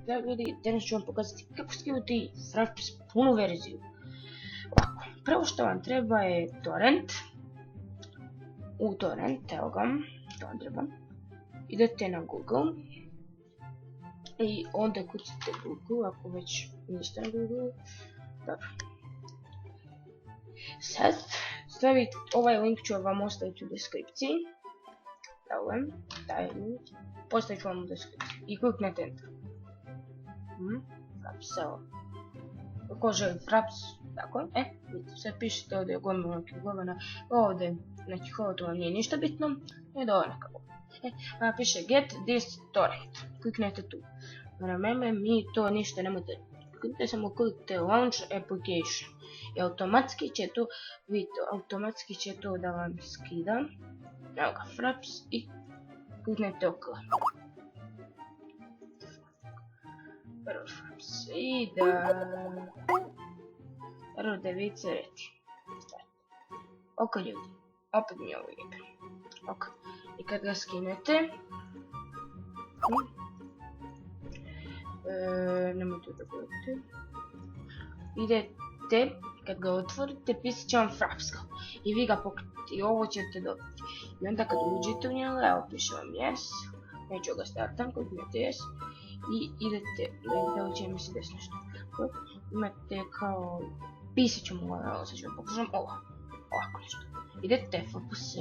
Da, ljudi, danas ću vam pokazati kako skinuti Fraps punu verziju. Ovako, prvo što vam treba je torrent. U torrent, evo ga, to vam treba. Idete na Google. I onda kucite Google, ako već niste na Google. Dobro. Sad, ovaj link ću vam ostaviti u deskripciji. Evo taj link. Postavit ću vam u deskripciji. I kliknete enter. Fraps, evo. Ako želi Fraps, tako, vidite, sad pišete ovdje gomila kilgovana, ovdje, znači to vam nije ništa bitno, da ovo nekako. Piše get this torrent, kliknete tu. Remember, mi to ništa nemojte, kliknite samo kliknite launch application. I automatski će to, vidite, automatski će to da vam skida. Evo ga, Fraps i kliknete OK. Prvo Fraps i da vice reći. Ok ljudi, opet mi je ovo ide. Ok, i kad ga skinete, nemojte da gledate, idete, kad ga otvorite, pisat će vam Fraps i vi ga pokrenite i ovo ćete dobiti. I onda kad uđete u njega, evo piše vam yes, neću ga startam, kliknete yes i idete, da će mi se desno nešto. Imate kao, pisat ću mu ovo, sad ću vam pokažem ovako nešto. Idete FPS,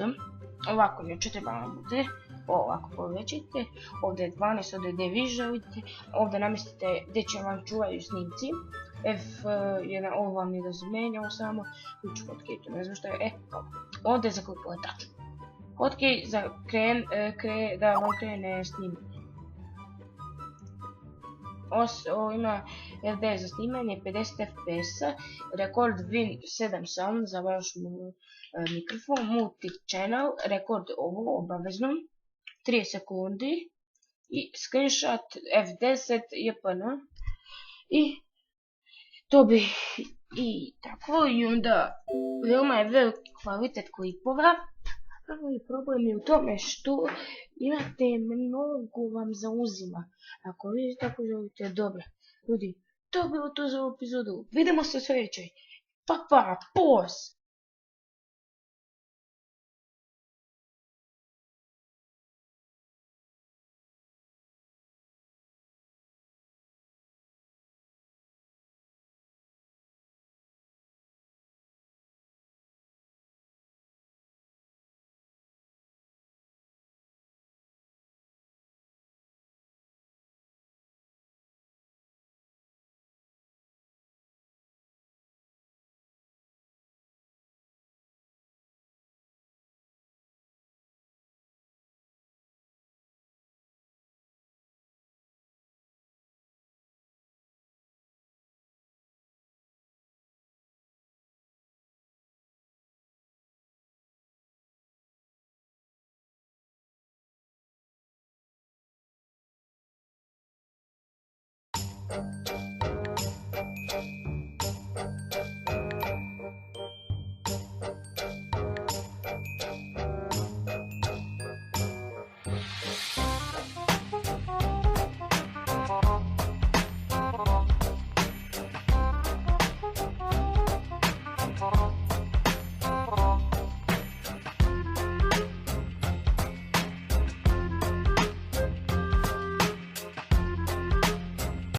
ovako neće treba vam bude, ovako povećajte, ovdje je 12, ovdje je gdje vi želite, ovdje namestite gdje će vam čuvaju snimci, F1, ovo vam je da zmenjamo samo, ključ hotkey, ne znam što je, ovdje za kalkulatač. Hotkey za da vam krene snimanje. Ima RD za snimanje 50 fps, rekord Win 7 sound za vaš mikrofon, multi channel, rekord ovo obavezno, 3 sekundi i screenshot F10 JPN i to bi i tako i onda veoma je veliki kvalitet klipova. Prvi problem je u tome što imate mnogo vam zauzima. Ako vi tako želite, dobro. Ljudi, to je bilo to za ovu epizodu. Vidimo se u sljedećoj. Pa, pos!